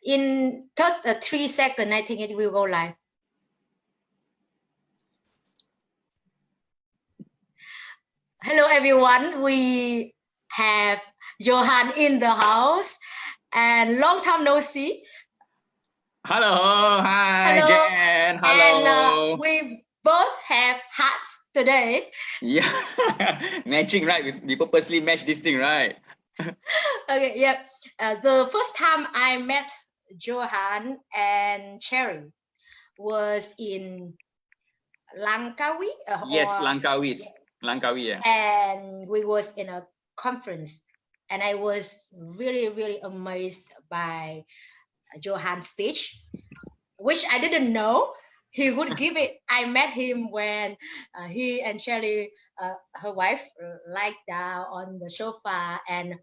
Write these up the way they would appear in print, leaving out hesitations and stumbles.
In 3 seconds, I think it will go live. Hello, everyone. We have Johan in the house, and long time no see. Hello, hi, Hello. Jen. Hello. And we both have hats today. Yeah, matching, right? We purposely match this thing, right? Okay, yeah. The first time I met Johan and Cherry was in Langkawi. Yes, Langkawi. Langkawi, yeah. And we was in a conference, and I was really, really amazed by Johan's speech, which I didn't know he would give it. I met him when he and Shelly, her wife, lied down on the sofa, and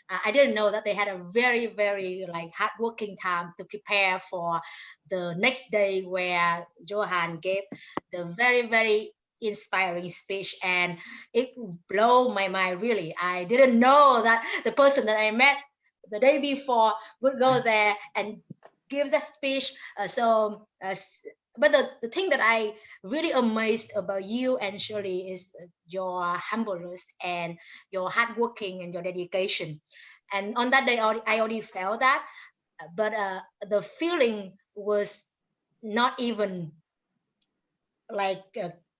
I didn't know that they had a very, very like hardworking time to prepare for the next day, where Johan gave the very, very inspiring speech, and it blew my mind. Really, I didn't know that the person that I met the day before would go there and gives a speech. But the thing that I really amazed about you and Shirley is your humbleness and your hardworking and your dedication. And on that day, I already felt that, but the feeling was not even like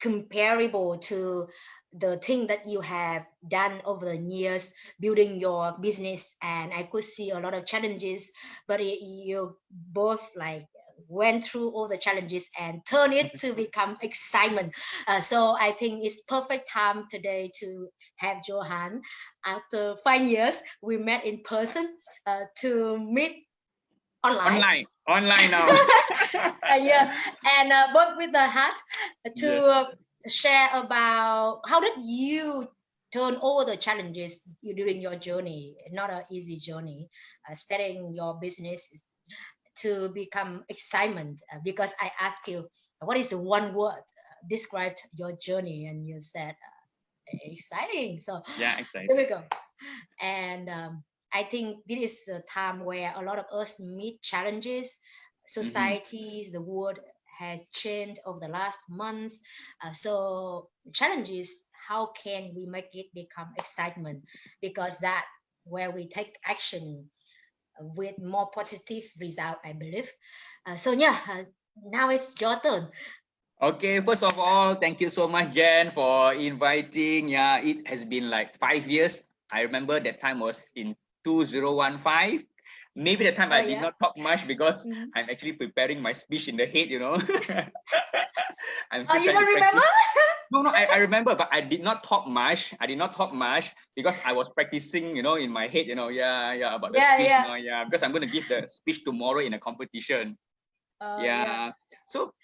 comparable to the thing that you have done over the years building your business. And I could see a lot of challenges, but you both like went through all the challenges and turn it to become excitement. So I think it's perfect time today to have Johan. After 5 years we met in person, to meet online now. Yeah, and work with the hat to share about how did you turn all the challenges during your journey. Not an easy journey, starting your business to become excitement, because I asked you what is the one word described your journey, and you said exciting. So yeah, exciting. Here we go. And I think this is a time where a lot of us meet challenges. Societies, the world has changed over the last months. So the challenge is, how can we make it become excitement? Because that where we take action with more positive result, I believe. So yeah, now it's your turn. Okay, first of all, thank you so much, Jen, for inviting. Yeah, it has been like 5 years. I remember that time was in 2015. Maybe the time I did not talk much because I'm actually preparing my speech in the head, you know. I'm still you don't remember? No, I remember, but I did not talk much. I did not talk much because I was practicing, you know, in my head, you know, about the speech, you know, because I'm going to give the speech tomorrow in a competition. So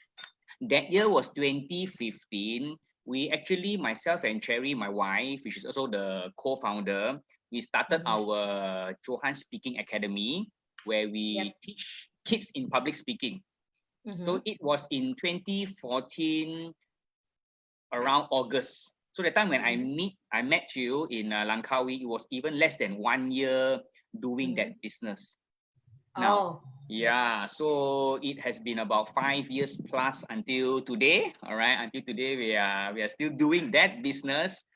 that year was 2015. We actually, myself and Cherry, my wife, which is also the co-founder, we started our Johan Speaking Academy, where we teach kids in public speaking. So it was in 2014, around August. So the time when I met you in Langkawi, it was even less than 1 year doing that business. Now, so it has been about 5 years plus until today. All right, until today we are still doing that business.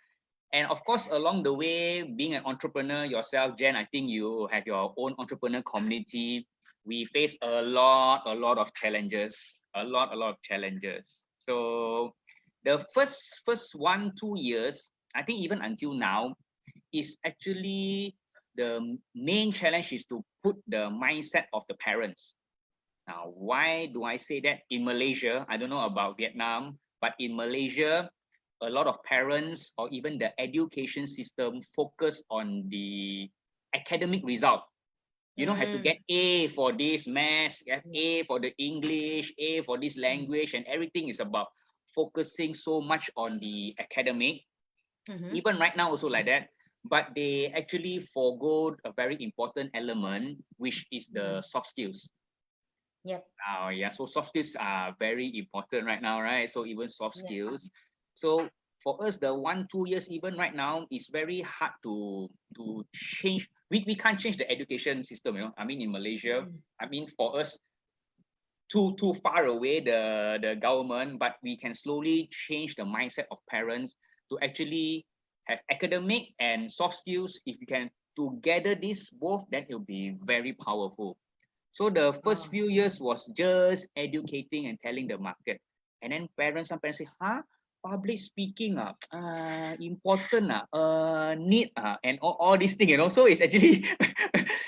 And of course, along the way, being an entrepreneur yourself, Jen, I think you have your own entrepreneur community. We face a lot of challenges, a lot of challenges. So the first 1-2 years, I think even until now, is actually the main challenge is to put the mindset of the parents. Now, why do I say that? In Malaysia, I don't know about Vietnam, but in Malaysia, a lot of parents or even the education system focus on the academic result. You know, have to get A for this math, A for the English, A for this language, and everything is about focusing so much on the academic. Even right now also like that, but they actually forgo a very important element, which is the soft skills. So soft skills are very important right now, right? So even soft skills. So for us, the 1-2 years, even right now, is very hard to change we can't change the education system, you know. I mean, in Malaysia, I mean, for us, too far away the government, but we can slowly change the mindset of parents to actually have academic and soft skills. If we can together this both, then it will be very powerful. So the first few years was just educating and telling the market. And then some parents say, huh? Public speaking important need and all these things, you know. So it's actually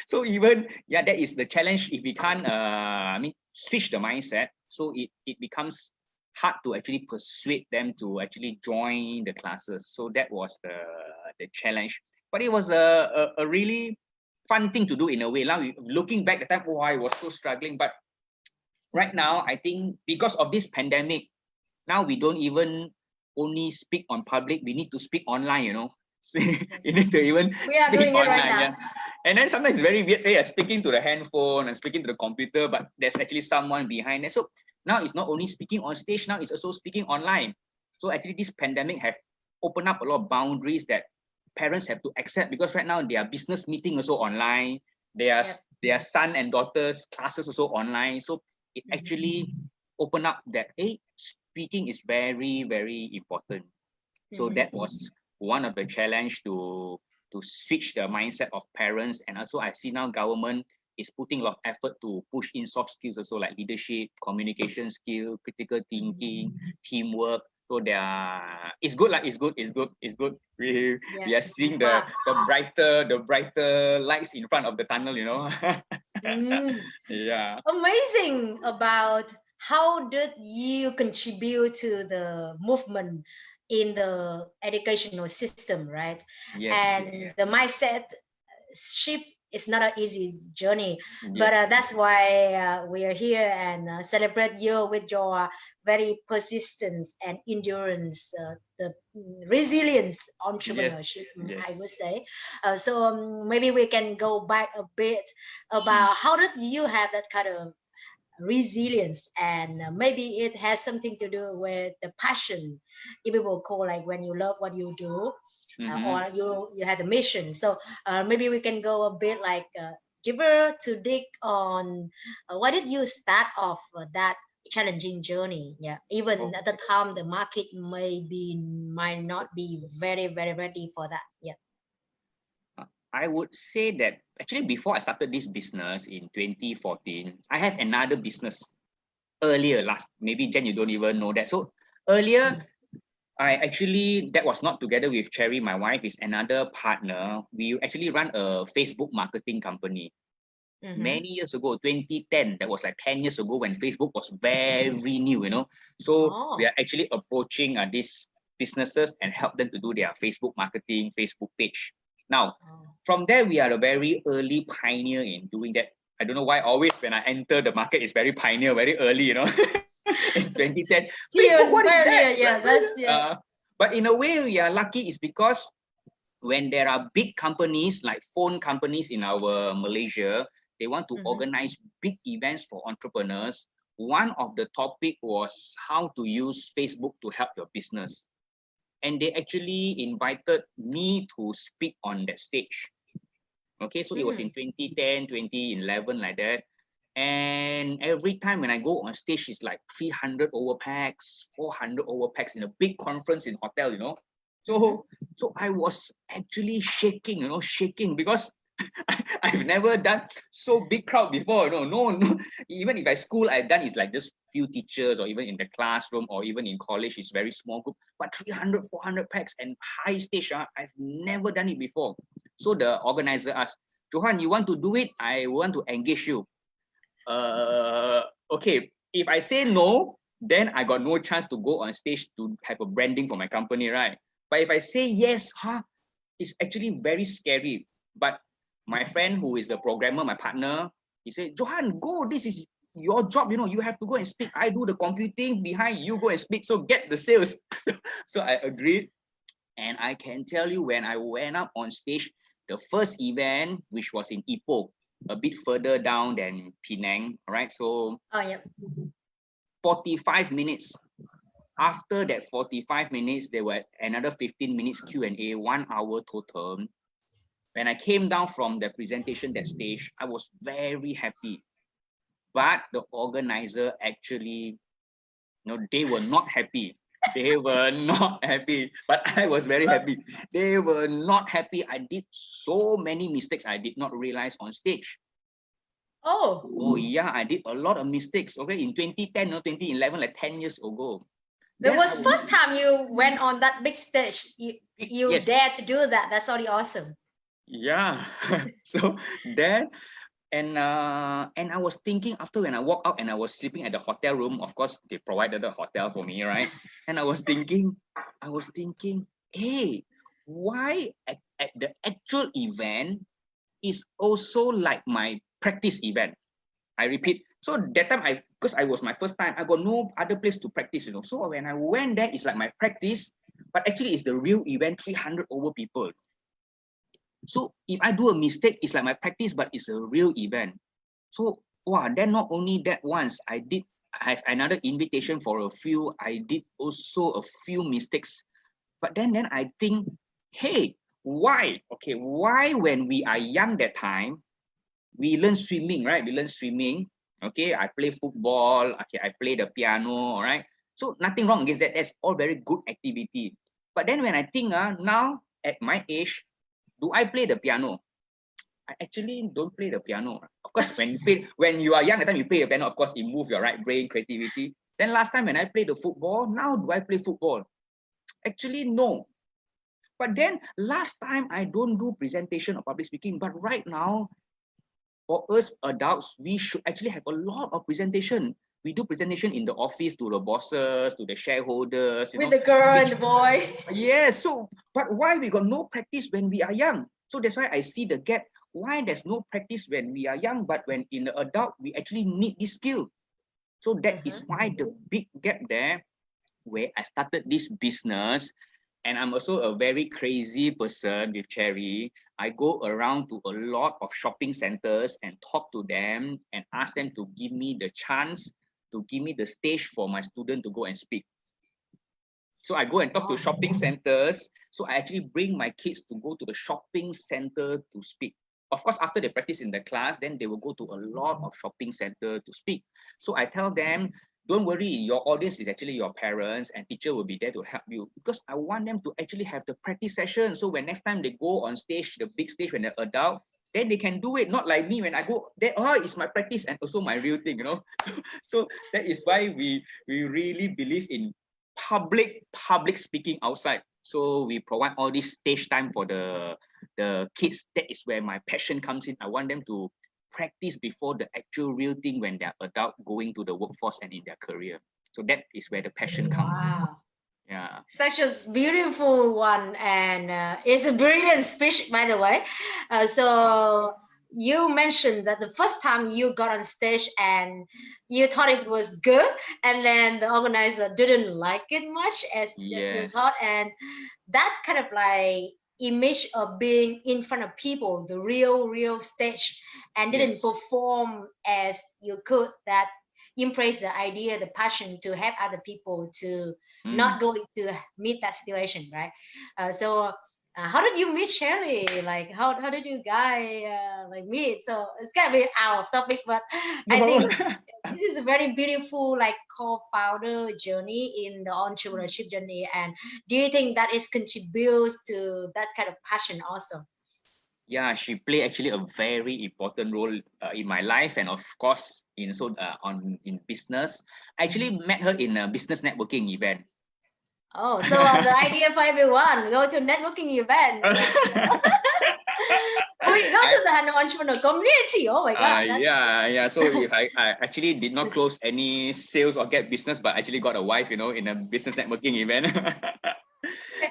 so even that is the challenge if we can't I mean switch the mindset. So it becomes hard to actually persuade them to actually join the classes. So that was the challenge. But it was a really fun thing to do in a way. Now looking back the time, oh, I was so struggling. But right now, I think because of this pandemic, now we don't even only speak on public, we need to speak online, you know. You need to even speak online. Yeah. And then sometimes it's very weird. Hey, I'm speaking to the handphone and speaking to the computer, but there's actually someone behind it. So now it's not only speaking on stage, now it's also speaking online. So actually this pandemic have opened up a lot of boundaries that parents have to accept, because right now their business meeting also online, their son and daughters classes also online. So it actually opened up that speaking is very, very important. So that was one of the challenge to switch the mindset of parents. And also I see now government is putting a lot of effort to push in soft skills also, like leadership, communication skill, critical thinking, teamwork. So it's good, like it's good. We are seeing the brighter lights in front of the tunnel, you know. Yeah. Amazing about how did you contribute to the movement in the educational system, right? Yes, and the mindset shift is not an easy journey, but that's why we are here and celebrate you with your very persistence and endurance, the resilience entrepreneurship, I would say. So maybe we can go back a bit about how did you have that kind of resilience, and maybe it has something to do with the passion, if we will call, like when you love what you do, or you had a mission. So maybe we can go a bit like deeper to dig on why did you start off that challenging journey. Yeah, even at the time the market might not be very very ready for that. Yeah. I would say that actually before I started this business in 2014, I have another business earlier, maybe Jen, you don't even know that. So earlier, that was not together with Cherry, my wife, is another partner. We actually run a Facebook marketing company. Many years ago, 2010, that was like 10 years ago when Facebook was very new, you know. So we are actually approaching these businesses and help them to do their Facebook marketing, Facebook page. Now, from there, we are a very early pioneer in doing that. I don't know why always when I enter the market, it's very pioneer, very early, you know. In 2010, Facebook, what is that? Yeah, but in a way, we are lucky is because when there are big companies like phone companies in our Malaysia, they want to organize big events for entrepreneurs. One of the topic was how to use Facebook to help your business. And they actually invited me to speak on that stage. Okay, so it was in 2010, 2011, like that. And every time when I go on stage, it's like 300 over packs, 400 over packs in a big conference in hotel, you know. So I was actually shaking, shaking because I've never done so big crowd before. No. Even if at school I've done is like just few teachers, or even in the classroom, or even in college, it's very small group. But 300, 400 packs and high stage, I've never done it before. So the organizer asked, Johan, you want to do it? I want to engage you. Okay, if I say no, then I got no chance to go on stage to have a branding for my company, right? But if I say yes, it's actually very scary. But my friend who is the programmer, my partner, he said, Johan, go, this is your job, you have to go and speak. I do the computing behind, you go and speak, so get the sales. So I agreed. And I can tell you, when I went up on stage, the first event, which was in Ipoh, a bit further down than Penang, right? So 45 minutes. After that 45 minutes, there were another 15 minutes Q&A, 1 hour total. When I came down from the presentation, that stage, I was very happy. But the organizer actually, they were not happy. They were not happy, but I was very happy. They were not happy. I did so many mistakes I did not realize on stage. Oh yeah, I did a lot of mistakes. Okay, in 2010 or 2011, like 10 years ago. That was first time you went on that big stage. You yes. dared to do that. That's already awesome. Yeah. So then, and I was thinking after when I walked out and I was sleeping at the hotel room. Of course, they provided the hotel for me, right? And I was thinking, hey, why at the actual event is also like my practice event? I repeat. So that time because I was my first time, I got no other place to practice, So when I went there, it's like my practice, but actually it's the real event, 300 over people. So if I do a mistake, it's like my practice, but it's a real event. So wow, then not only that once, I have another invitation for a few. I did also a few mistakes. But then I think, hey, why? Okay, why when we are young that time, we learn swimming, right? We learn swimming. Okay, I play football. Okay, I play the piano, all right? So nothing wrong against that. That's all very good activity. But then when I think now at my age, do I play the piano? I actually don't play the piano. Of course, when you are young, the time you play the piano, of course, it moves your right brain, creativity. Then last time when I played the football, now do I play football? Actually, no. But then last time I don't do presentation or public speaking, but right now, for us adults, we should actually have a lot of presentation. We do presentation in the office to the bosses, to the shareholders. With the girl and the boy. Yes. So, but why we got no practice when we are young? So that's why I see the gap. Why there's no practice when we are young, but when in the adult, we actually need this skill. So that is why the big gap there, where I started this business. And I'm also a very crazy person with Cherry. I go around to a lot of shopping centers and talk to them and ask them to give me the chance, to give me the stage for my student to go and speak. So I go and talk to shopping centers. So I actually bring my kids to go to the shopping center to speak. Of course, after they practice in the class, then they will go to a lot of shopping center to speak. So I tell them, don't worry, your audience is actually your parents and teacher will be there to help you, because I want them to actually have the practice session. So when next time they go on stage, the big stage when they're adult, then they can do it. Not like me when I go there, it's my practice and also my real thing, So that is why we really believe in public speaking outside. So we provide all this stage time for the kids. That is where my passion comes in. I want them to practice before the actual real thing when they're adult, going to the workforce and in their career. So that is where the passion comes in. Yeah. Such a beautiful one, and it's a brilliant speech, by the way. So you mentioned that the first time you got on stage and you thought it was good, and then the organizer didn't like it much as you thought, and that kind of like image of being in front of people, the real stage, and didn't perform as you could, that embrace the idea, the passion to help other people to not going to meet that situation, right? So how did you meet Sherry? Like how did you guys like meet? So it's gonna be out of topic, but I think this is a very beautiful like co-founder journey in the entrepreneurship journey. And do you think that is contributes to that kind of passion also? Yeah, she played actually a very important role in my life, and of course in business. I actually met her in a business networking event. Oh, so the idea for everyone, go to networking event. We go to the entrepreneur community. Oh my gosh. Yeah. So if I actually did not close any sales or get business, but actually got a wife, in a business networking event.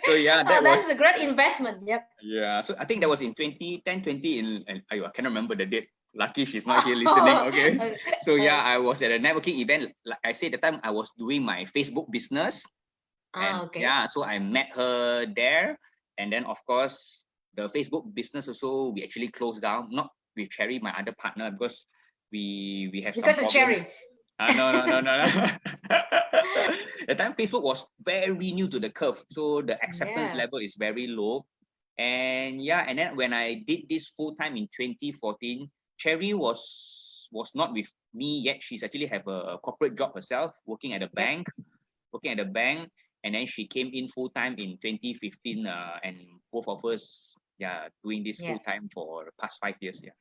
So yeah, that's a great investment. Yep. Yeah. So I think that was in 2010, 20 I cannot remember the date. Lucky she's not here listening. Okay. So yeah, I was at a networking event. Like I said, at the time I was doing my Facebook business. And yeah, so I met her there. And then of course the Facebook business also, we actually closed down, not with Cherry, my other partner, because we have because some of Cherry. No. The time Facebook was very new to the curve, so the acceptance level is very low. And yeah, and then when I did this full time in 2014, Cherry was not with me yet. She's actually have a corporate job herself, working at a Yep. bank, working at a bank. And then she came in full time in 2015, and both of us, yeah, doing this full Yeah. time for the past 5 years. Yeah,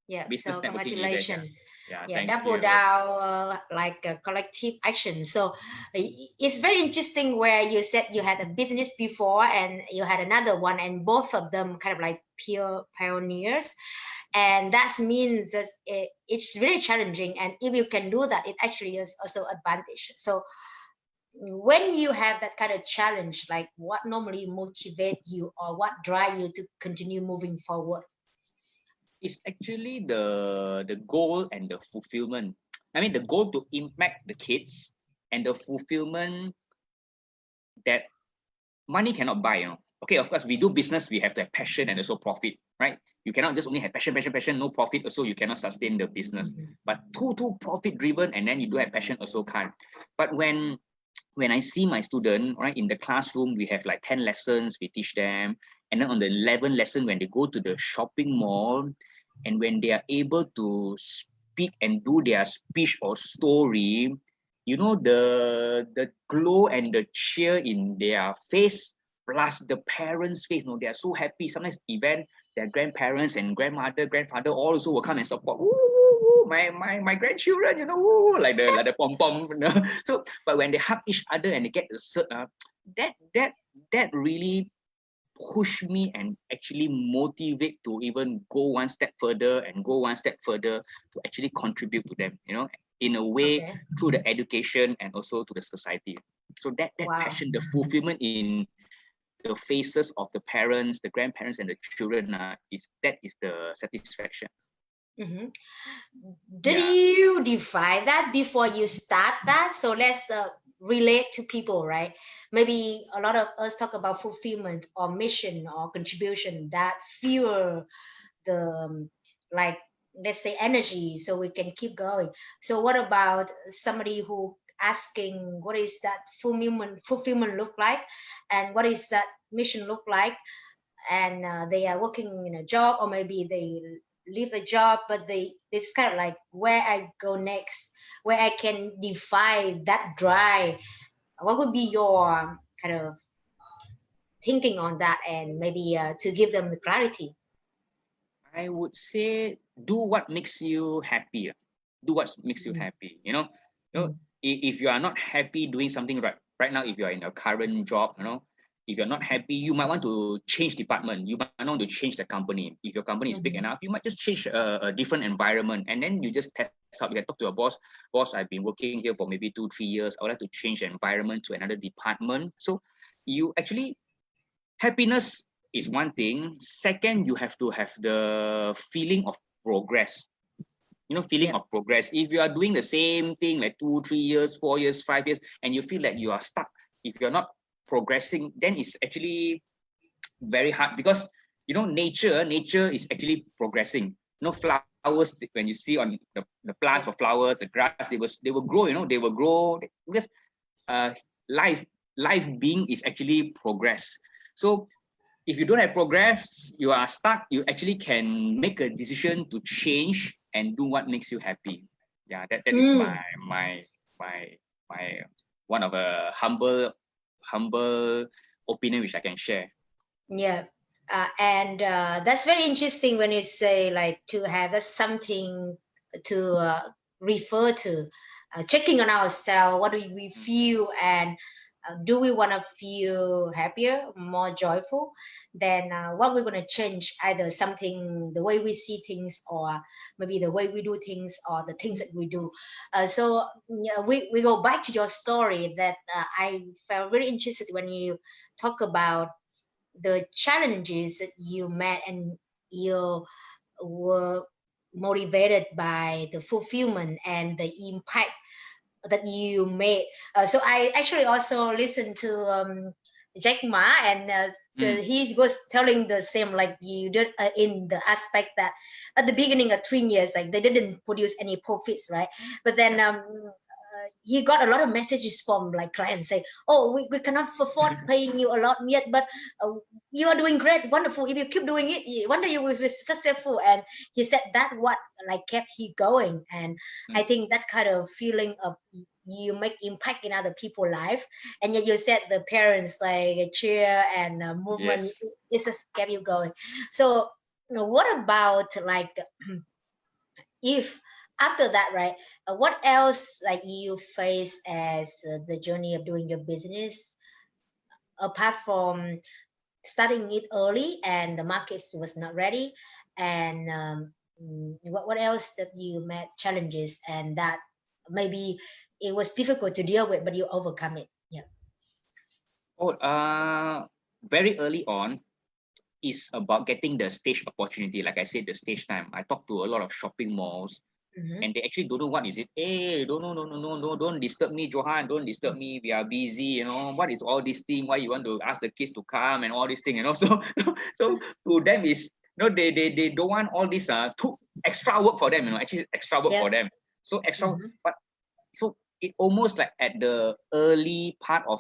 Yeah. business So networking event. Yeah, congratulations. yeah, Yeah, thank double you. down, like a collective action. So it's very interesting where you said you had a business before and you had another one, and both of them kind of like pure pioneers. And that means that it's really challenging. And if you can do that, it actually is also advantage. So when you have that kind of challenge, like what normally motivate you or what drive you to continue moving forward? It's actually the goal and the fulfillment. I mean, the goal to impact the kids, and the fulfillment that money cannot buy. Okay, of course, we do business, we have to have passion and also profit, right? You cannot just only have passion, passion, passion, no profit. Also, you cannot sustain the business. Mhm. But too profit driven, and then you do have passion, also can't. But when I see my student, right, in the classroom, we have like 10 lessons, we teach them. And then on the 11th lesson, when they go to the shopping mall, and when they are able to speak and do their speech or story, the glow and the cheer in their face, plus the parents' face, they are so happy. Sometimes event, their grandparents and grandfather also will come and support. Woo, woo, woo, my grandchildren, woo, like the pom pom. So, but when they hug each other and they get the cert, that really push me and actually motivate to even go one step further and go one step further to actually contribute to them, in a way, Okay. through the education and also to the society. So that Wow. passion, the fulfillment in the faces of the parents, the grandparents, and the children, is the satisfaction. Mhm. Did Yeah. you define that before you start that? So let's relate to people, right? Maybe a lot of us talk about fulfillment or mission or contribution that fuel the like, let's say, energy so we can keep going. So what about somebody who asking what is that fulfillment look like, and what is that mission look like, and they are working in a job, or maybe they leave a job, but it's kind of like where I go next, where I can define that drive. What would be your kind of thinking on that, and maybe to give them the clarity? I would say do what makes you happy. Do what makes you Mm, happy. You know, mm, if you are not happy doing something right now, if you are in your current job, if you're not happy, you might want to change department. You might want to change the company. If your company is big mhm, enough, you might just change a different environment, and then you just test out. You can talk to your boss. Boss, I've been working here for maybe 2-3 years. I would like to change the environment to another department. So you actually, happiness is one thing. Second, you have to have the feeling of progress. Feeling yeah. of progress. If you are doing the same thing like 2-3 years, 4 years, 5 years, and you feel that you are stuck, if you're not progressing, then it's actually very hard, because nature is actually progressing. Flowers, when you see on the plants Yep. of flowers, the grass, they will grow. They will grow because uh, life life being is actually progress. So if you don't have progress, you are stuck. You actually can make a decision to change and do what makes you happy. Yeah, that is my Mm, my my my one of a humble opinion which I can share. yeah. And that's very interesting when you say like to have that's something to refer to, checking on ourselves. What do we feel, and do we want to feel happier, more joyful? Then what we're going to change, either something, the way we see things, or maybe the way we do things, or the things that we do. So yeah, we go back to your story that I felt very interested when you talk about the challenges that you met, and you were motivated by the fulfillment and the impact that you made. So I actually also listened to Jack Ma, and so Mm, he was telling the same like you did, in the aspect that at the beginning of 3 years, like they didn't produce any profits, right? But then yeah. he got a lot of messages from like clients say, oh, we cannot afford paying you a lot yet, but you are doing great, wonderful. If you keep doing it, one day you will be successful. And he said that what like kept he going. And I Mm. think that kind of feeling of you make impact in other people's life, and yet you said the parents like a cheer and a movement, Yes. it just kept you going. So what about like if after that, right? What else like you face as the journey of doing your business apart from starting it early and the market was not ready, and what else that you met challenges and that maybe it was difficult to deal with but you overcome it? Yeah. Oh, very early on is about getting the stage opportunity. Like I said, the stage time. I talked to a lot of shopping malls, Mm-hmm. and they actually don't know what is it. Hey, don't no no no no no, don't disturb me, Johan. Don't disturb me. We are busy. You know what is all this thing? Why you want to ask the kids to come and all this thing? You know, so to them is they don't want all this too extra work for them. You know, actually extra work Yeah. for them. So extra, Mm-hmm. but so it almost like at the early part of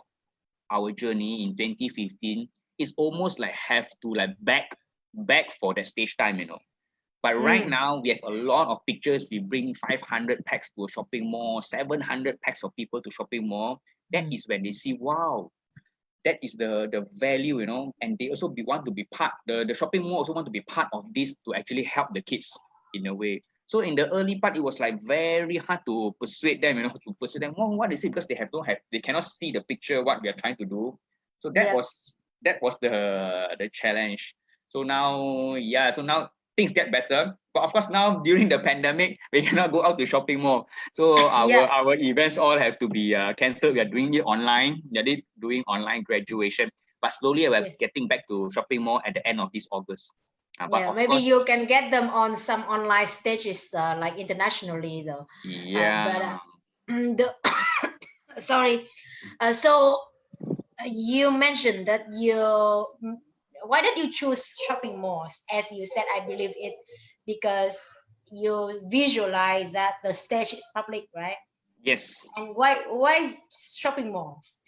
our journey in 2015 is almost like have to like back for the stage time, you know. But right Mm. now we have a lot of pictures. We bring 500 packs to a shopping mall, 700 packs of people to shopping mall. That Mm. is when they see, wow, that is the value, you know. And they also want to be part. The shopping mall also want to be part of this to actually help the kids in a way. So in the early part, it was like very hard to persuade them, you know, to persuade them. Oh, what is it? Because they cannot see the picture what we are trying to do. So Yeah. that was the challenge. So now, yeah, so now things get better. But of course, now during the pandemic, we cannot go out to shopping mall. So Yeah. our events all have to be cancelled. We are doing it online. We are doing online graduation. But slowly, we're Yeah. getting back to shopping mall at the end of this August. But Yeah, of maybe course, you can get them on some online stages like internationally though. But yeah. the sorry. So you mentioned that why did you choose shopping malls? As you said, I believe it because you visualize that the stage is public, right? Yes. And why is shopping malls?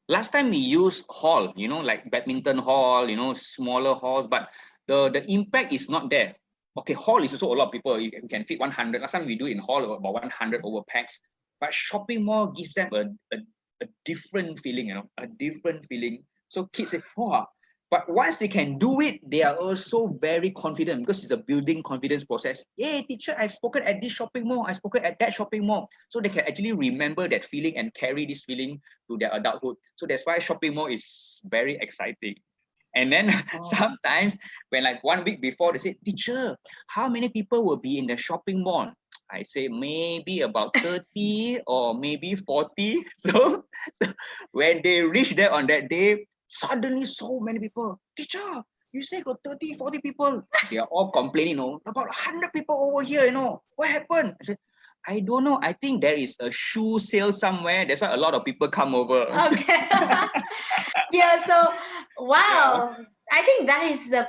Last time we used hall, you know, like badminton hall, you know, smaller halls, but the impact is not there. Okay, hall is also a lot of people. You can fit 100. Last time we do in hall about 100 over packs, but shopping mall gives them a different feeling, you know, a different feeling. So kids say, oh, but once they can do it, they are also very confident because it's a building confidence process. Hey, teacher, I've spoken at this shopping mall. I've spoken at that shopping mall. So they can actually remember that feeling and carry this feeling to their adulthood. So that's why shopping mall is very exciting. And then Oh. sometimes when like 1 week before they say, teacher, how many people will be in the shopping mall? I say maybe about 30 or maybe 40. So when they reach there on that day, suddenly so many people, teacher, you say got 30, 40 people. They are all complaining, you know, about 100 people over here, you know. What happened? I said, I don't know. I think there is a shoe sale somewhere. That's why a lot of people come over. Okay. Yeah, so Yeah. wow, I think that is the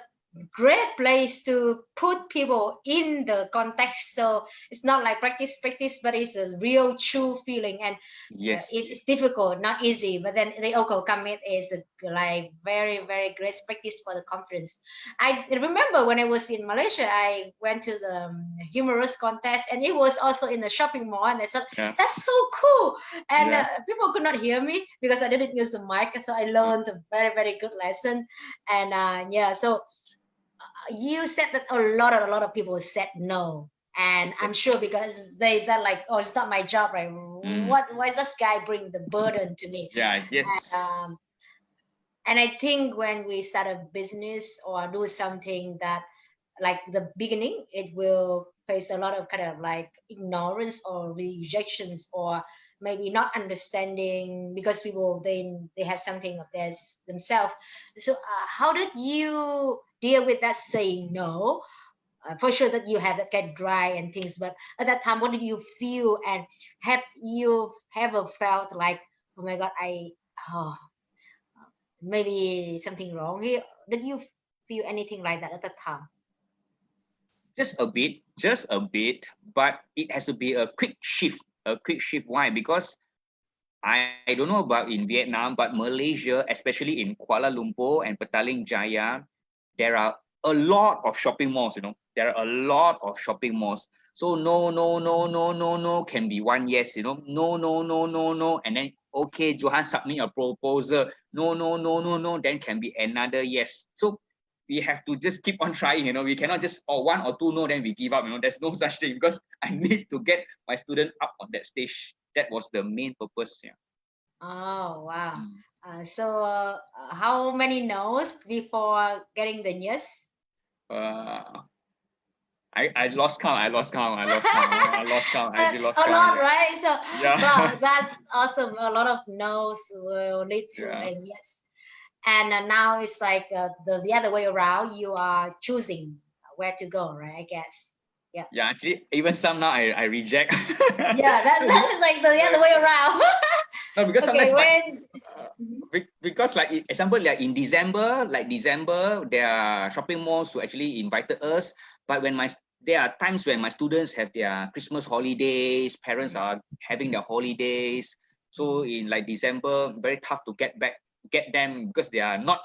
great place to put people in the context, so it's not like practice but it's a real true feeling. And Yes. it's difficult, not easy, but then the overcome it is a, like very great practice for the conference. I remember when I was in Malaysia, I went to the humorous contest and it was also in the shopping mall, and I said Yeah. that's so cool. And Yeah. people could not hear me because I didn't use the mic, so I learned a very good lesson. And yeah, so you said that a lot of people said no, and I'm Yes. sure because they're like, oh, it's not my job, right? Mm. Why is this guy bring the burden to me? Yeah. And, Yes. and I think when we start a business or do something that like the beginning, it will face a lot of kind of like ignorance or rejections, or maybe not understanding because people they have something of theirs themselves. So how did you deal with that saying no? For sure that you have that get dry and things, but at that time what did you feel, and have you ever felt like, oh my god, oh, maybe something wrong here? Did you feel anything like that at the time? Just a bit, but it has to be a quick shift. A quick shift. Why? Because I don't know about in Vietnam, but Malaysia, especially in Kuala Lumpur and Petaling Jaya, there are a lot of shopping malls, there are a lot of shopping malls. So no, no, no, no, no, no can be one yes, no, no, no, no, no, no. And then, okay, Johan submit a proposal. No, no, no, no, no, then can be another yes. So we have to just keep on trying, we cannot just, one or two no, then we give up, there's no such thing because I need to get my student up on that stage. That was the main purpose. Yeah. Oh, wow. Mm. How many no's before getting the yes? Uh, I lost count. I lost count. I lost count. Yeah, I lost count. I did lost A count. lot, Yeah. right? So, Yeah. wow, that's awesome. A lot of no's will lead to Yeah. a yes. And now it's like the other way around. You are choosing where to go, right? I guess. Yeah. Yeah. Actually, even some now I reject. Yeah, that's like the other way around. No, because Okay, sometimes when because like example, like in December, there are shopping malls who actually invited us. But when there are times when my students have their Christmas holidays, parents are having their holidays. So in like December, very tough to get them because they are not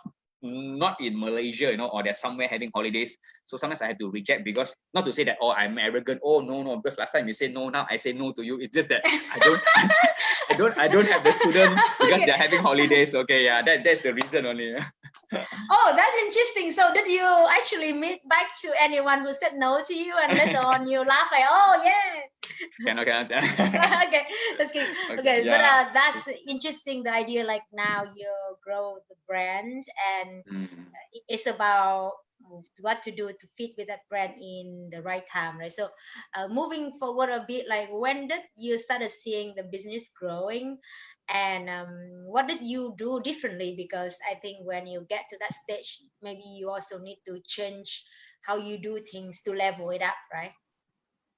in Malaysia, or they're somewhere having holidays. So sometimes I have to reject because not to say that, oh, I'm arrogant. Oh, no, no, because last time you say no, now I say no to you. It's just that I don't I don't have the student because okay. they're having holidays. Okay, yeah, that's the reason only. Oh, that's interesting. So did you actually meet back to anyone who said no to you and later on you laugh like, oh yeah. Cannot. Okay, that's good. Okay, but Yeah. that's interesting. The idea like now you grow the brand and Mm. it's about what to do to fit with that brand in the right time, right? So moving forward a bit, like when did you started seeing the business growing and what did you do differently? Because I think when you get to that stage, maybe you also need to change how you do things to level it up, right?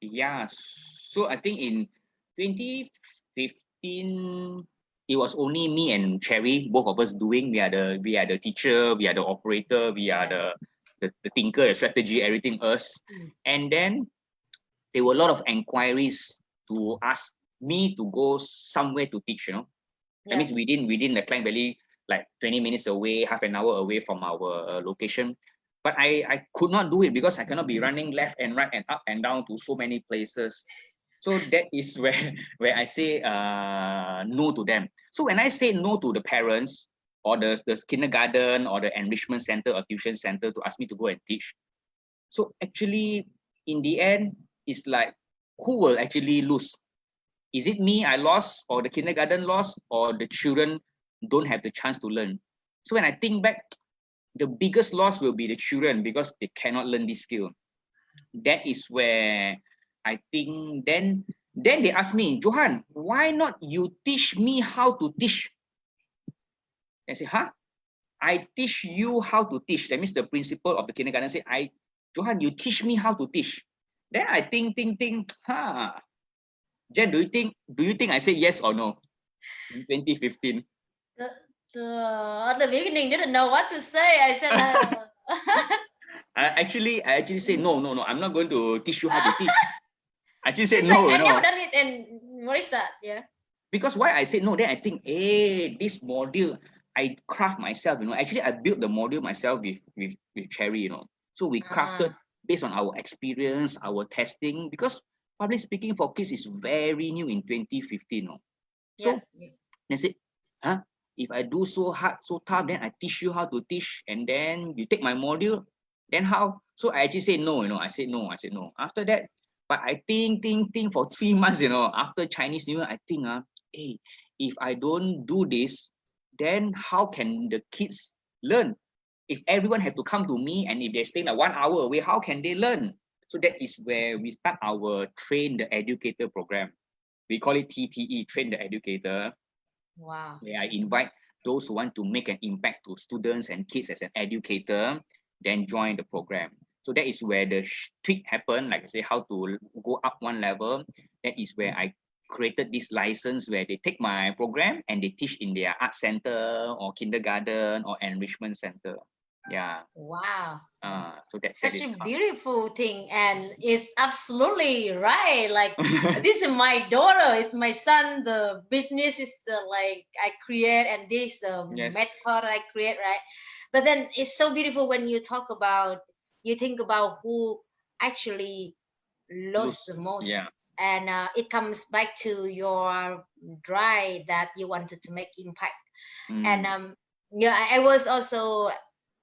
Yeah. So I think in 2015, it was only me and Cherry, both of us doing. We are the teacher, we are the operator, we are Yeah. the thinker, the strategy, everything us. Mm. And then there were a lot of inquiries to ask me to go somewhere to teach. That Yeah. means within the Klang Valley, like 20 minutes away, half an hour away from our location. But I could not do it because I cannot be running left and right and up and down to so many places. So that is where where I say no to them. So when I say no to the parents or the kindergarten or the enrichment center or tuition center to ask me to go and teach, so actually in the end, it's like who will actually lose? Is it me I lost, or the kindergarten lost, or the children don't have the chance to learn? So when I think back, the biggest loss will be the children because they cannot learn this skill. That is where I think then they ask me, Johan, why not you teach me how to teach? I say, huh? I teach you how to teach. That means the principal of the kindergarten say, Johan, you teach me how to teach. Then I think, Jen, do you think I say yes or no in 2015? the, at the beginning didn't know what to say. I said I actually say no, no, no. I'm not going to teach you how to teach. I actually said it's like no, I never done it, and what is that? Yeah. because why I said no, then I think, hey, this module I craft myself. Actually I built the module myself with Cherry. So we crafted Ah, based on our experience, our testing, because public speaking for kids is very new in 2015. yeah. So they said, huh? If I do so hard, so tough, then I teach you how to teach, and then you take my module, then how? So I actually say no, I said no. After that, but I think for 3 months, after Chinese New Year, I think, hey, if I don't do this, then how can the kids learn? If everyone have to come to me, and if they stay like 1 hour away, how can they learn? So that is where we start our Train the Educator program. We call it TTE, Train the Educator, Wow. where I invite those who want to make an impact to students and kids as an educator, then join the program. So that is where the tweak happened, like I say, how to go up one level. That is where I created this license where they take my program and they teach in their art center or kindergarten or enrichment center. Yeah. Wow. So that Such is a how. beautiful thing, and it's absolutely right. Like this is my daughter, it's my son. The business is like I create, and this Yes. method I create, right? But then it's so beautiful when you talk about, you think about who actually lost the Loose. most, Yeah. and it comes back to your drive that you wanted to make impact. And Mm. yeah, I was also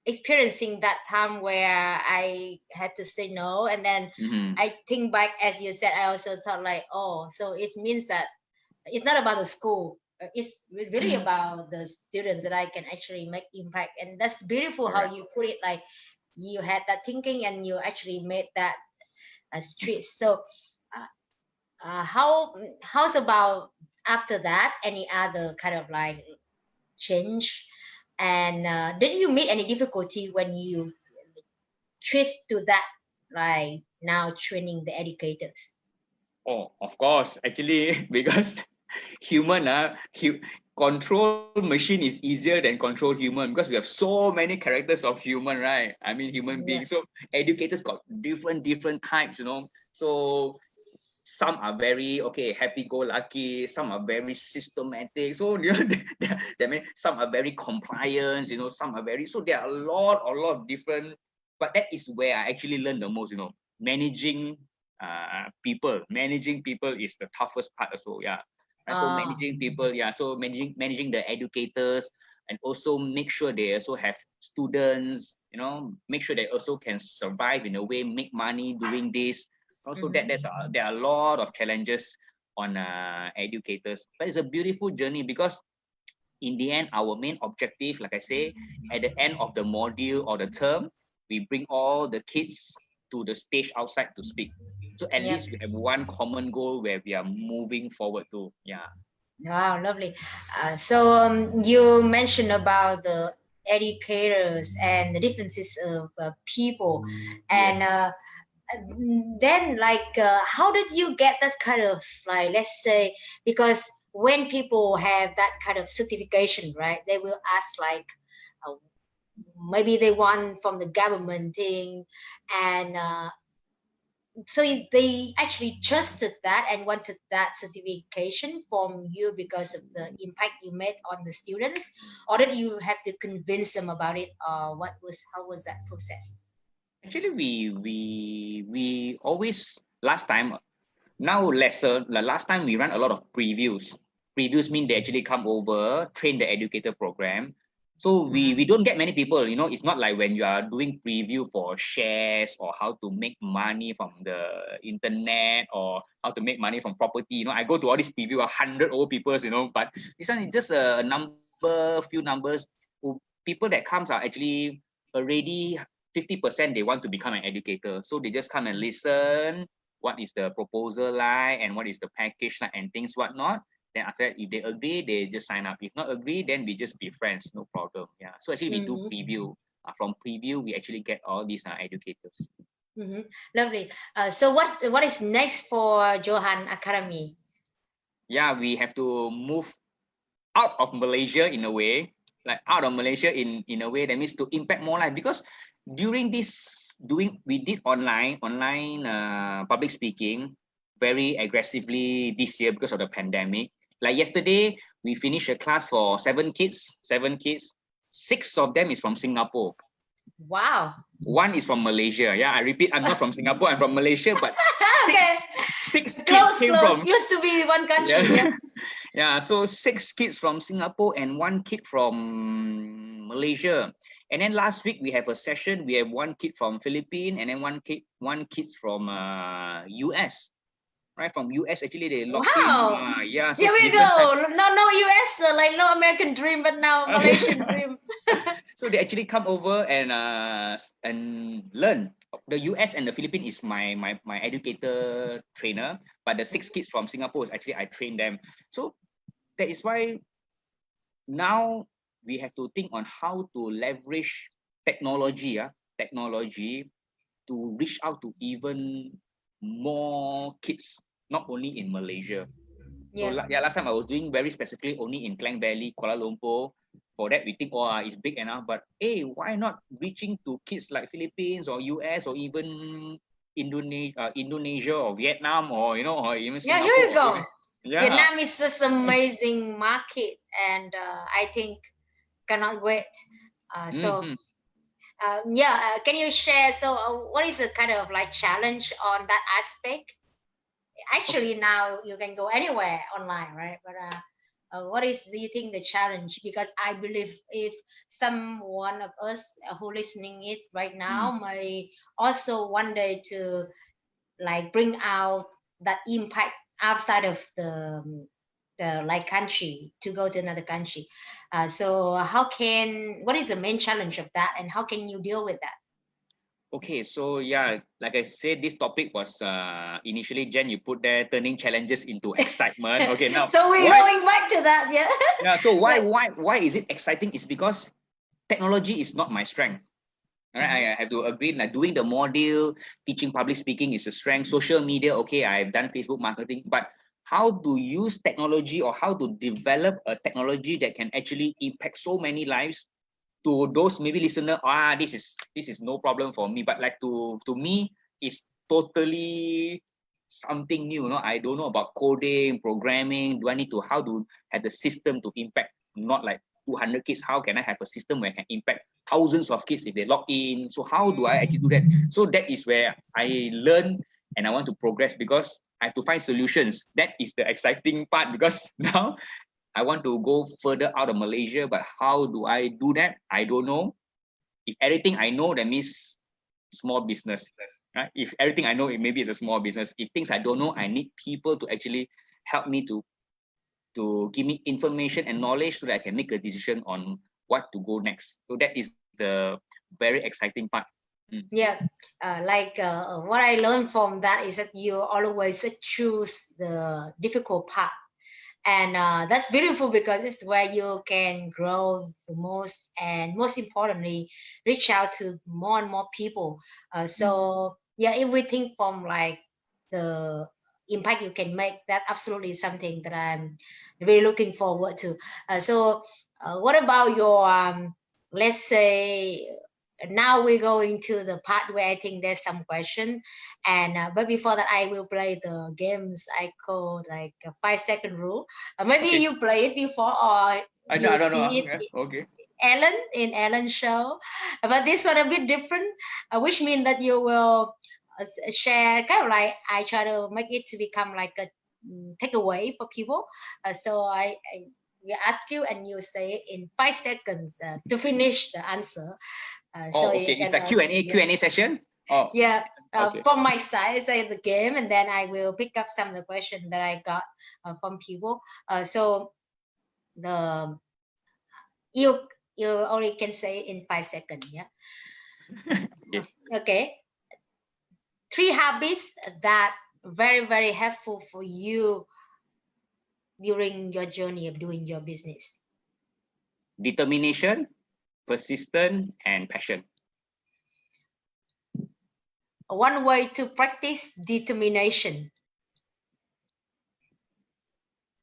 experiencing that time where I had to say no, and then Mm-hmm. I think back, as you said, I also thought like, oh, so it means that it's not about the school, it's really Mm. about the students that I can actually make impact. And that's beautiful how Correct. you put it, like you had that thinking and you actually made that a Mm. street. So uh, how's about after that, any other kind of like change, and did you meet any difficulty when you twist to that, like now training the educators? Oh, of course. Actually, because human, control machine is easier than control human because we have so many characters of human, right? I mean, human Yeah. beings. So educators got different types, So some are very okay, happy-go-lucky. Some are very systematic. So I mean, some are very compliant. Some are very. So there are a lot of different. But that is where I actually learned the most. Managing people. Managing people is the toughest part. Also, yeah. So Oh. managing people, yeah. So managing the educators, and also make sure they also have students. Make sure they also can survive in a way, make money doing this. Also, Mm-hmm. there are a lot of challenges on educators, but it's a beautiful journey because in the end, our main objective, like I say, at the end of the module or the term, we bring all the kids to the stage outside to speak. So at Yep. least we have one common goal where we are moving forward to. Yeah. Wow, lovely. So you mentioned about the educators and the differences of people, and Yes. then like how did you get that kind of, like, let's say, because when people have that kind of certification, right, they will ask like uh, maybe they want from the government thing, and so they actually trusted that and wanted that certification from you because of the impact you made on the students, or did you have to convince them about it, or how was that process? Actually, we always last time. Now lesser. Last time we run a lot of previews. Previews mean they actually come over, train the educator program. So we Mm-hmm. don't get many people. It's not like when you are doing preview for shares or how to make money from the internet or how to make money from property. I go to all these preview, 100 old people. But this one is just a few numbers. People that comes are actually already 50% they want to become an educator. So they just come and listen, what is the proposal like and what is the package like and things whatnot. Then after that, if they agree, they just sign up. If not agree, then we just be friends, no problem. Yeah. So actually we do Mm-hmm. preview. From preview, we actually get all these educators. Mm-hmm. Lovely. So what is next for Johan Academy? Yeah, we have to move out of Malaysia in a way, like out of Malaysia in a way that means to impact more life. Because during this doing, we did online public speaking very aggressively this year because of the pandemic. Like yesterday, we finished a class for seven kids. Six of them is from Singapore. Wow. One is from Malaysia. Yeah, I repeat, I'm not from Singapore. I'm from Malaysia, but Okay. six kids Close, came close. from. Used to be one country. Yeah. Yep. Yeah, so six kids from Singapore and one kid from Malaysia. And then last week we have a session. We have one kid from Philippines and then one kid from US. Right, from US actually they logged in. Wow. Yeah, so Here we different type. go. No US, like no American dream, but now Malaysian dream. So they actually come over and learn. The US and the Philippines is my educator trainer, but the six kids from Singapore is actually I train them. So that is why now we have to think on how to leverage technology to reach out to even more kids, not only in Malaysia. So Yeah. yeah, last time I was doing very specifically only in Klang Valley, Kuala Lumpur. for that, we think, oh, it's big enough. But hey, why not reaching to kids like Philippines or US or even Indonesia or Vietnam or or even Yeah, here Singapore you or go. Brunei? Yeah. Vietnam is just amazing market, and I think cannot wait. So Mm-hmm. yeah, can you share? So what is the kind of like challenge on that aspect? Okay. Actually, now you can go anywhere online, right? But what is, do you think, the challenge? Because I believe if some one of us who listening it right now Mm. may also one day to like bring out that impact outside of the like country, to go to another country. So how can, what is the main challenge of that, and how can you deal with that? Okay, so yeah, like I said, this topic was initially, Jen, you put there turning challenges into excitement. Okay, now So we're why? going back to that, yeah. Yeah, so why Like, why why is it exciting? Is because technology is not my strength. All mhm. right, I have to agree. Like doing the module, teaching public speaking is a strength. Social media, okay, I've done Facebook marketing, but how to use technology or how to develop a technology that can actually impact so many lives, to those maybe listener, this is no problem for me, but like to me it's totally something new. I don't know about coding, programming. Do I need to, how to have the system to impact not like 200 kids? How can I have a system where I can impact thousands of kids if they log in? So how do I actually do that? So that is where I learn, and I want to progress because I have to find solutions. That is the exciting part, because now I want to go further out of Malaysia, but how do I do that? I don't know. If everything I know, that means small business, right? If everything I know, it maybe it's a small business. If things I don't know, I need people to actually help me to give me information and knowledge so that I can make a decision on what to go next. So that is the very exciting part. Mm. Yeah, like what I learned from that is that you always choose the difficult part, and that's beautiful because it's where you can grow the most, and most importantly reach out to more and more people. Mm. So yeah, if we think from like the impact you can make, that absolutely is something that I'm really looking forward to. So what about your let's say, now we're going to the part where I think there's some question, and but before that I will play the games I call like a 5 second rule. Maybe Okay. you play it before, or I you don't know. see it Yeah. Okay. Ellen in Ellen's show, but this one a bit different, which means that you will share kind of like I try to make it to become like a takeaway for people. So I will ask you and you say in 5 seconds to finish the answer. So Oh, you okay. It's can a Q and A yeah, Q&A session. Oh, yeah. okay. From my side, say the game, and then I will pick up some of the questions that I got from people. So the you you only can say in 5 seconds. Yeah. Okay. Okay. 3 habits that very helpful for you during your journey of doing your business. Determination, persistent, and passion. One way to practice determination.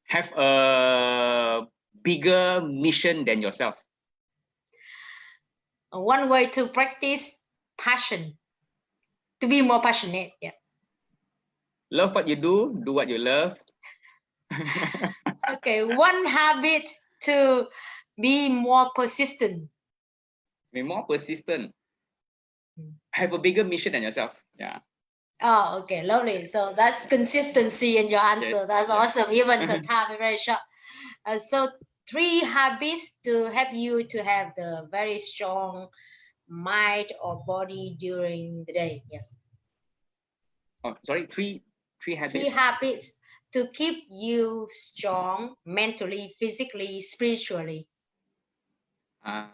Have a bigger mission than yourself. One way to practice passion. To be more passionate. Yeah. Love what you do what you love. Okay. One habit to be more persistent. Be more persistent. Have a bigger mission than yourself. Yeah. Oh, okay, lovely. So that's consistency in your answer. Yes. That's Yeah. awesome. Even the time is very short. So 3 habits to help you to have the very strong mind or body during the day. Yeah. Oh, sorry. Three Three habits. habits to keep you strong mentally, physically, spiritually. Uh,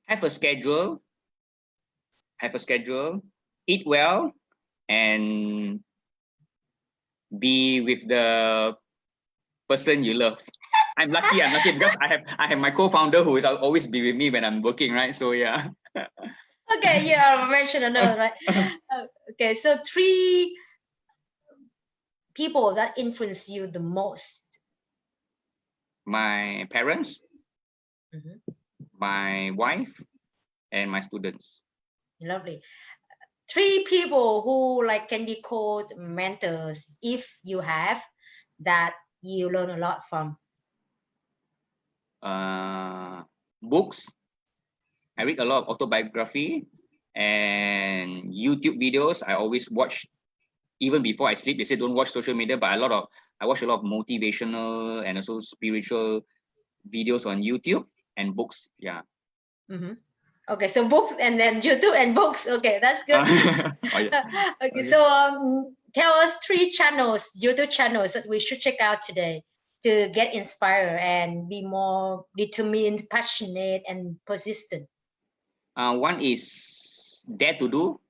have a schedule. Have a schedule. Eat well, and be with the person you love. I'm lucky. I'm lucky because I have my co-founder who is always be with me when I'm working, right? So yeah. Okay, yeah, I mentioned another, right? Okay, so 3 people that influence you the most. My parents, Mhm. my wife, and my students. Lovely. 3 people who like can be called mentors if you have that you learn a lot from. Books. I read a lot of autobiography and YouTube videos. I always watch even before I sleep. They say don't watch social media, but I watch a lot of motivational and also spiritual videos on YouTube and books. Yeah. Okay, so books and then YouTube and books. Okay, that's good. Oh, yeah. Okay, so tell us 3 channels, YouTube channels that we should check out today to get inspired and be more determined, passionate, and persistent. One is Dare to Do,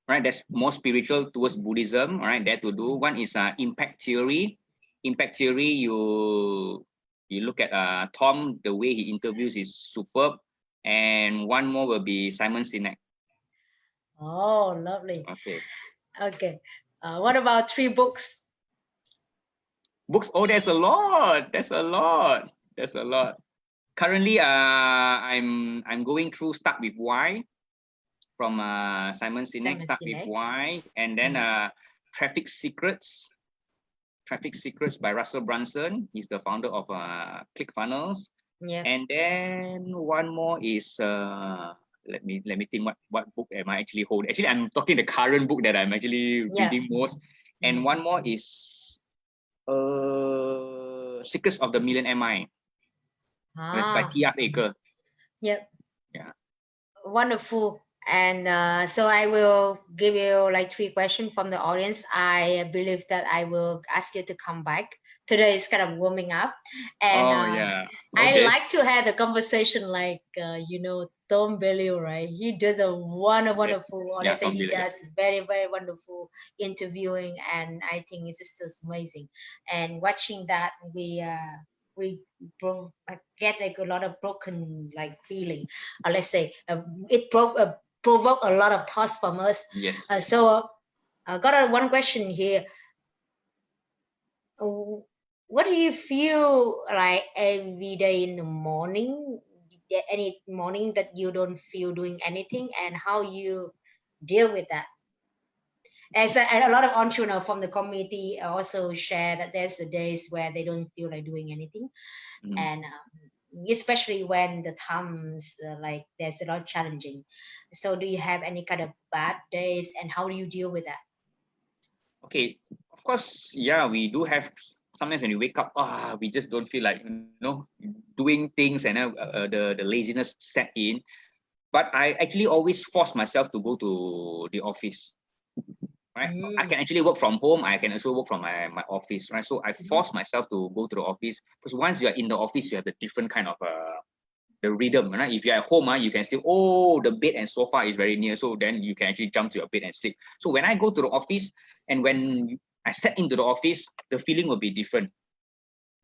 right? That's more spiritual towards Buddhism. All right, Dare to Do. One is Impact Theory. Impact Theory, you look at Tom, the way he interviews is superb. And one more will be Simon Sinek. Oh, lovely. Okay. Okay. What about 3 books? Books. Oh, there's a lot. There's a lot. There's a lot. Currently, I'm going through Start with Why from Simon Sinek. Start with Why, and then Traffic Secrets. Traffic Secrets by Russell Brunson. He's the founder of ClickFunnels. Yeah. And then one more is let me think what book am I actually holding. Actually, I'm talking the current book that I'm actually reading most. And one more is Secrets of the Millionaire Mind by T.F. Aker. Yep. Yeah. Wonderful. And so I will give you like 3 questions from the audience. I believe that I will ask you to come back. Today is kind of warming up, and I like to have the conversation like Tom Bellew, right? He does a wonderful. Honestly, he does very wonderful interviewing, and I think it's just amazing. And watching that, we get like a lot of broken like feeling, or let's say it provoke a lot of thoughts from us. Yes. So I got one question here. What do you feel like every day in the morning? Any morning that you don't feel doing anything, and how you deal with that? As a lot of entrepreneurs from the community also share that there's the days where they don't feel like doing anything, and especially when the times like there's a lot challenging. So do you have any kind of bad days, and how do you deal with that? Okay, of course, yeah, we do have sometimes when you wake up, we just don't feel like doing things, and the laziness set in. But I actually always force myself to go to the office. Right, I can actually work from home. I can also work from my office. Right, so I force myself to go to the office, because once you are in the office, you have a different kind of the rhythm. Right, if you're at home, you can still the bed and sofa is very near, so then you can actually jump to your bed and sleep. So when I go to the office, and when I step into the office, the feeling will be different,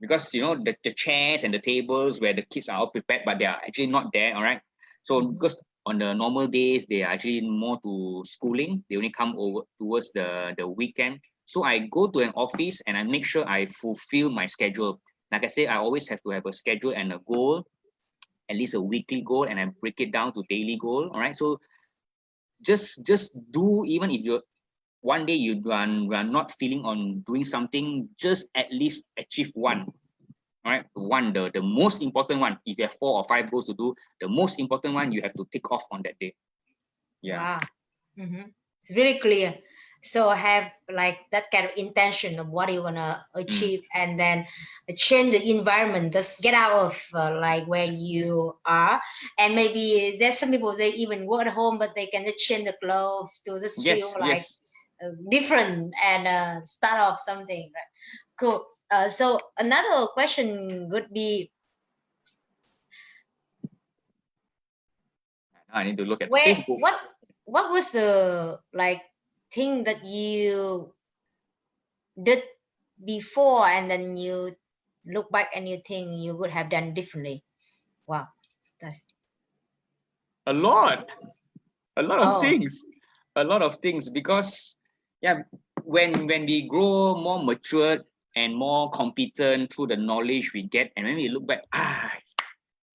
because the chairs and the tables where the kids are all prepared, but they are actually not there. All right, so because on the normal days, they are actually more to schooling. They only come over towards the weekend. So I go to an office and I make sure I fulfill my schedule. Like I say, I always have to have a schedule and a goal, at least a weekly goal, and I break it down to daily goal. All right. So just do, even if you're one day you are not feeling on doing something, just at least achieve one. All right, one, the most important one. If you have 4 or 5 goals to do, the most important one you have to tick off on that day. Yeah. Wow. It's really clear. So have like that kind of intention of what you're gonna achieve, and then change the environment. Just get out of like where you are, and maybe there's some people they even work at home, but they can just change the clothes to just feel like different and start off something. Right? Cool. So another question would be, I need to look at Facebook. What was the like thing that you did before, and then you look back and you think you would have done differently? Wow, that's a lot of things, because when we grow more matured and more competent through the knowledge we get, and when we look back,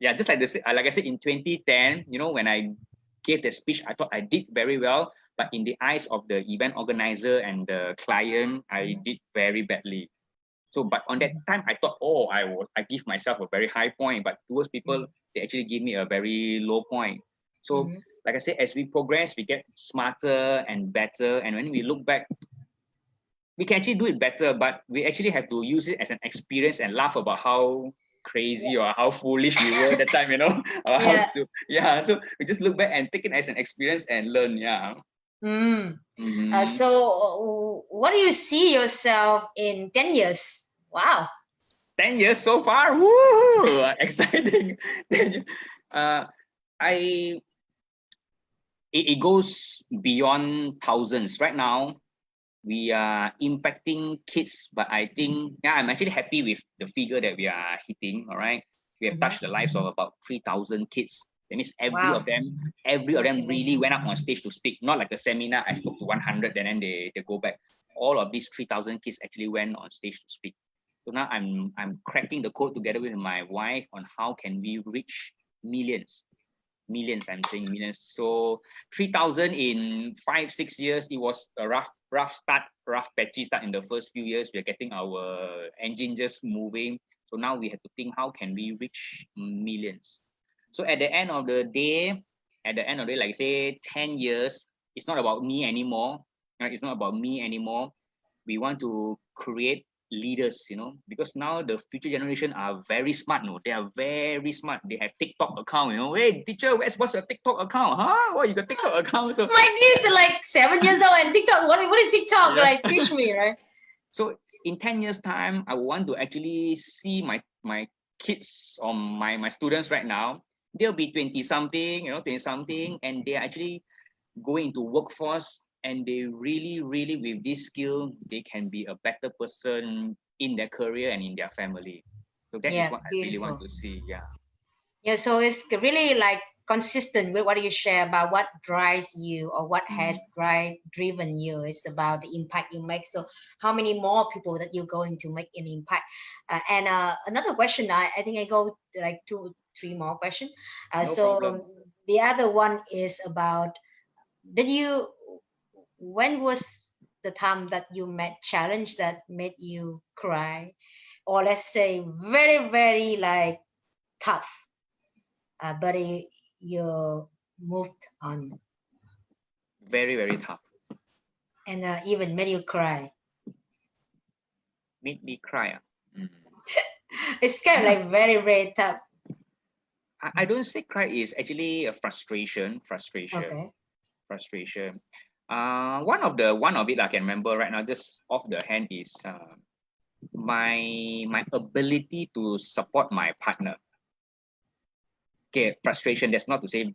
Yeah, just like I said, in 2010, when I gave the speech, I thought I did very well, but in the eyes of the event organizer and the client, I did very badly. So, but on that time, I thought, oh, I give myself a very high point, but towards people, they actually give me a very low point. So, like I said, as we progress, we get smarter and better, and when we look back, we can actually do it better, but we actually have to use it as an experience and laugh about how crazy or how foolish we were at that time, or how to, so we just look back and take it as an experience and learn. So what do you see yourself in 10 years? Wow. 10 years so far. Woo! Exciting. 10 years. It goes beyond thousands. Right now, we are impacting kids, but I think, I'm actually happy with the figure that we are hitting. All right. We have touched the lives of about 3,000 kids. That means every of them really went up on stage to speak. Not like the seminar, I spoke to 100 and then they go back. All of these 3,000 kids actually went on stage to speak. So now I'm cracking the code together with my wife on how can we reach millions. I'm saying millions. So 3,000 in 5-6 years. It was a rough patchy start in the first few years. We are getting our engine just moving. So now we have to think, how can we reach millions? So at the end of the day, like say 10 years, it's not about me anymore. It's not about me anymore. We want to create leaders, because now the future generation are very smart. They are very smart. They have TikTok account. Hey teacher, what's your TikTok account? What you got TikTok account? So my niece is like 7 years old and TikTok. What is TikTok? Like teach me, right? So in 10 years time, I want to actually see my kids or my students right now. They'll be 20 something, and they're actually going into workforce, and they really with this skill, they can be a better person in their career and in their family. So that is what I really want to see. So it's really like consistent with what you share about what drives you or what has driven you. It's about the impact you make. So how many more people that you're going to make an impact? And another question, I think I go to like 2-3 more questions. So problem. The other one is about, when was the time that you met challenge that made you cry, or let's say very, very like tough, but you moved on? Very tough. And even made you cry? Made me cry. It's kind of like very tough. I don't say cry, is actually a frustration. Okay. Frustration. One of it I can remember right now, just off the hand, is my ability to support my partner. Okay, frustration. That's not to say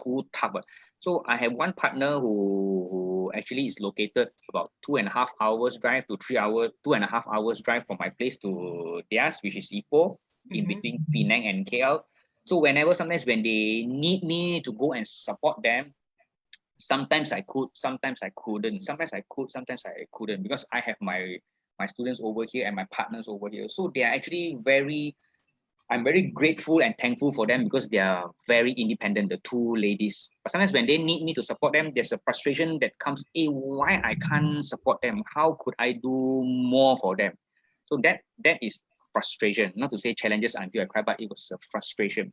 too tough. So I have one partner who actually is located about 2.5 hours drive to 3 hours, 2.5 hours drive from my place to theirs, which is Ipoh, in between Penang and KL. So sometimes when they need me to go and support them, sometimes I could, sometimes I couldn't. Sometimes I could, sometimes I couldn't, because I have my students over here and my partners over here. So they are actually I'm very grateful and thankful for them, because they are very independent, the two ladies. But sometimes when they need me to support them, there's a frustration that comes, hey, why I can't support them? How could I do more for them? So that is frustration. Not to say challenges until I cry, but it was a frustration.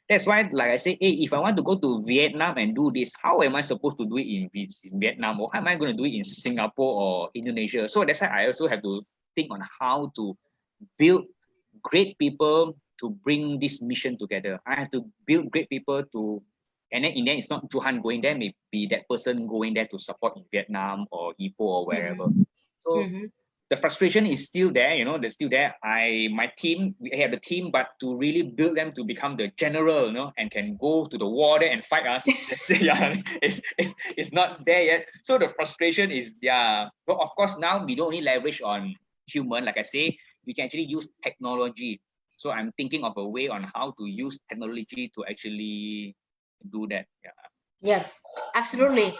That's why, like I say, hey, if I want to go to Vietnam and do this, how am I supposed to do it in Vietnam? Or how am I going to do it in Singapore or Indonesia? So that's why I also have to think on how to build great people to bring this mission together. I have to build great people and then in the end, it's not Johan going there, maybe that person going there to support in Vietnam or Ipoh or wherever. So the frustration is still there, they're still there. My team, we have the team, but to really build them to become the general, and can go to the war there and fight us, it's not there yet. So the frustration is, but of course now we don't only leverage on human, like I say, we can actually use technology. So I'm thinking of a way on how to use technology to actually do that. Yeah, absolutely.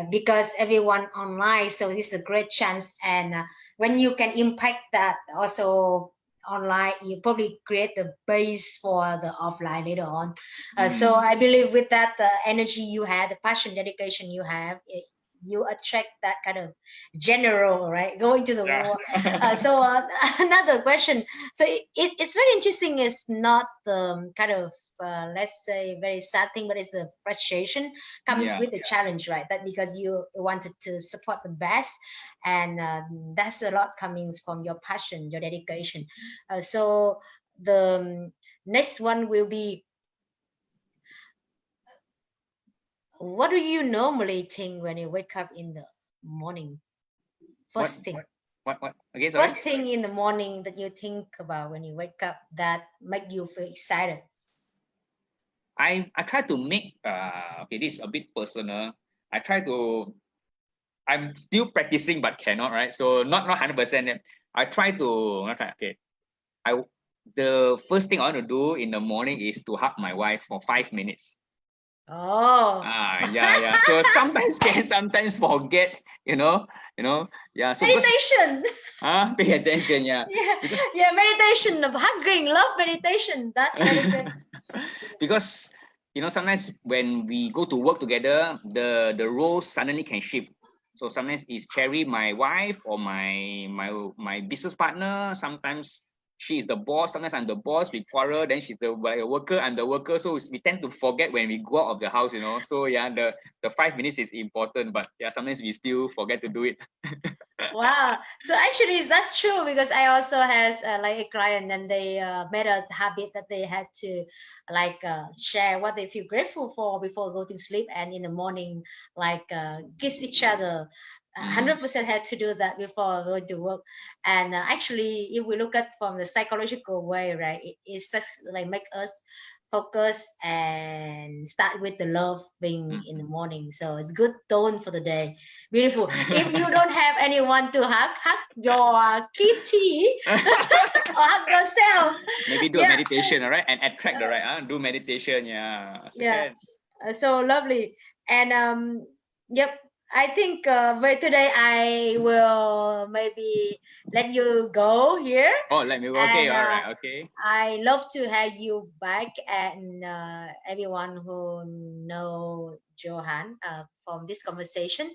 Because everyone online, so this is a great chance. And when you can impact that, also online, you probably create the base for the offline later on. So I believe with that, the energy you had, the passion, dedication you have, you attract that kind of general, right? Going to the Yeah. war. Another question. So it's very interesting. It's not the kind of let's say very sad thing, but it's a frustration comes Yeah. with the challenge, right? That because you wanted to support the best, and that's a lot coming from your passion, your dedication. So the next one will be, what do you normally think when you wake up in the morning? What First thing. what again, sorry? First thing in the morning that you think about when you wake up that make you feel excited. I try to make okay, this is a bit personal. I try to I'm still practicing but cannot, right? So not 100%. I try to not try, okay. The first thing I want to do in the morning is to hug my wife for 5 minutes. Oh. Yeah. So sometimes can sometimes forget, yeah. So because Meditation. pay attention, yeah. Yeah, meditation, hugging, love meditation. That's very good. Because sometimes when we go to work together, the roles suddenly can shift. So sometimes it's Cherry, my wife, or my business partner. Sometimes she is the boss. Sometimes I'm the boss. We quarrel. Then she's the worker. I'm the worker. So we tend to forget when we go out of the house. So yeah, the 5 minutes is important, but yeah, sometimes we still forget to do it. Wow. So actually, that's true because I also has like a client, and they made a habit that they had to like share what they feel grateful for before going to sleep, and in the morning like kiss each other. 100% had to do that before going to work. And actually, if we look at from the psychological way, right, it's just like make us focus and start with the love being in the morning. So it's good tone for the day. Beautiful. If you don't have anyone to hug your kitty or hug yourself. Maybe do a meditation, all right, and attract the right. Do meditation, yeah. Yeah. So lovely. And yep. I think today I will maybe let you go here. Oh, let me go. Okay, And all right, okay. I love to have you back, and everyone who know Johan from this conversation.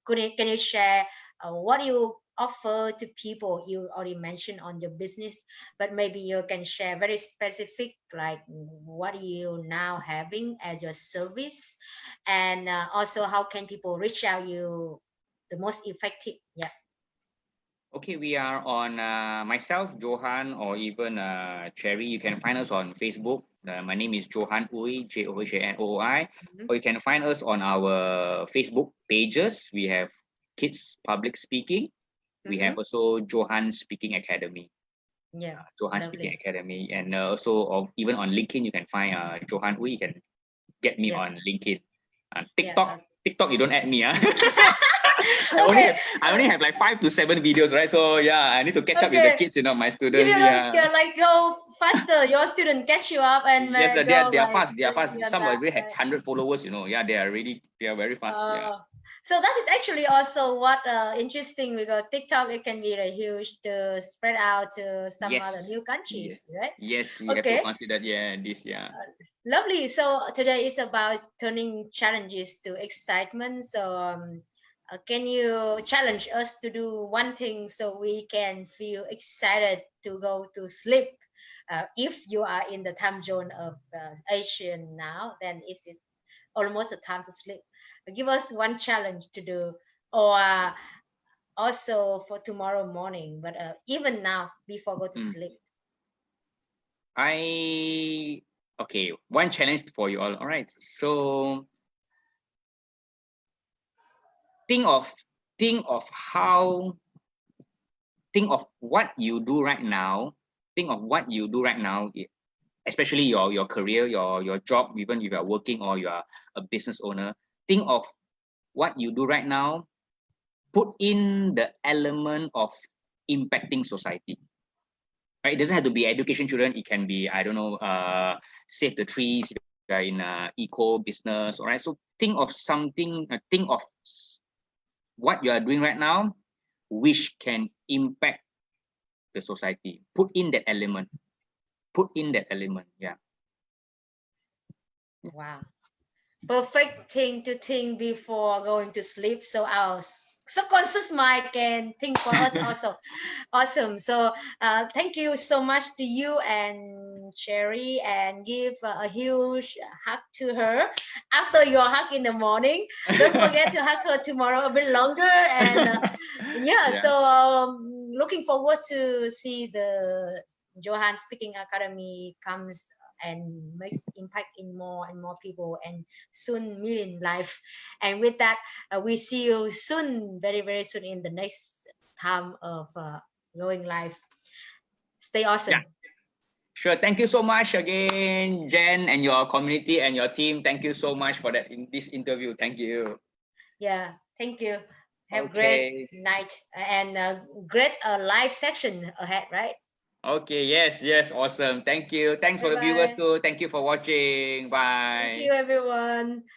Can you share what you offer to people? You already mentioned on your business, but maybe you can share very specific, like what you now having as your service, and also how can people reach out you the most effective? Yeah. Okay, we are on myself, Johan, or even Cherry. You can find us on Facebook. My name is Johan Ui, JOHANOOI. Or you can find us on our Facebook pages. We have Kids Public Speaking. We have also Johan Speaking Academy. Yeah. Johan Speaking Academy. And also even on LinkedIn, you can find Johan Ui. You can get me on LinkedIn. TikTok, you don't add me. I only have like 5 to 7 videos, right? So yeah, I need to catch up with the kids, my students. If you don't like go faster, your student catch you up and yes, go they are fast. They are fast. beyond Some that, already have right? 100 followers. Yeah, they are very fast. Yeah. So that is actually also what interesting because TikTok it can be huge to spread out to some other new countries, right? Yes, we have to consider this. Lovely. So today is about turning challenges to excitement. So can you challenge us to do one thing so we can feel excited to go to sleep? If you are in the time zone of Asian now, then it's almost a time to sleep. Give us one challenge to do, or also for tomorrow morning, but even now before go to sleep. Okay, one challenge for you all. All right, so think of what you do right now. Think of what you do right now, especially your career, your job, even if you are working or you are a business owner. Think of what you do right now. Put in the element of impacting society. Right? It doesn't have to be education children. It can be, I don't know, save the trees. If you are in eco business, all right. So think of something. Think of what you are doing right now, which can impact the society. Put in that element. Put in that element. Yeah. Wow. Perfect thing to think before going to sleep, so our subconscious mind can think for us also. Awesome. So thank you so much to you and Sherry, and give a huge hug to her after your hug in the morning. Don't forget to hug her tomorrow a bit longer. And yeah, Yeah. so looking forward to see the Johan Speaking Academy comes and makes impact in more and more people, and soon million life. And with that, we see you soon, very very soon, in the next time of going live. Stay awesome. Yeah. Sure. Thank you so much again, Jen, and your community and your team. Thank you so much for that in this interview. Thank you. Yeah, thank you. Have great Okay. night and great live section ahead, right? Okay. Yes. Yes. Awesome. Thank you. Thanks for Bye the viewers bye. too. Thank you for watching. Thank Bye. you, everyone.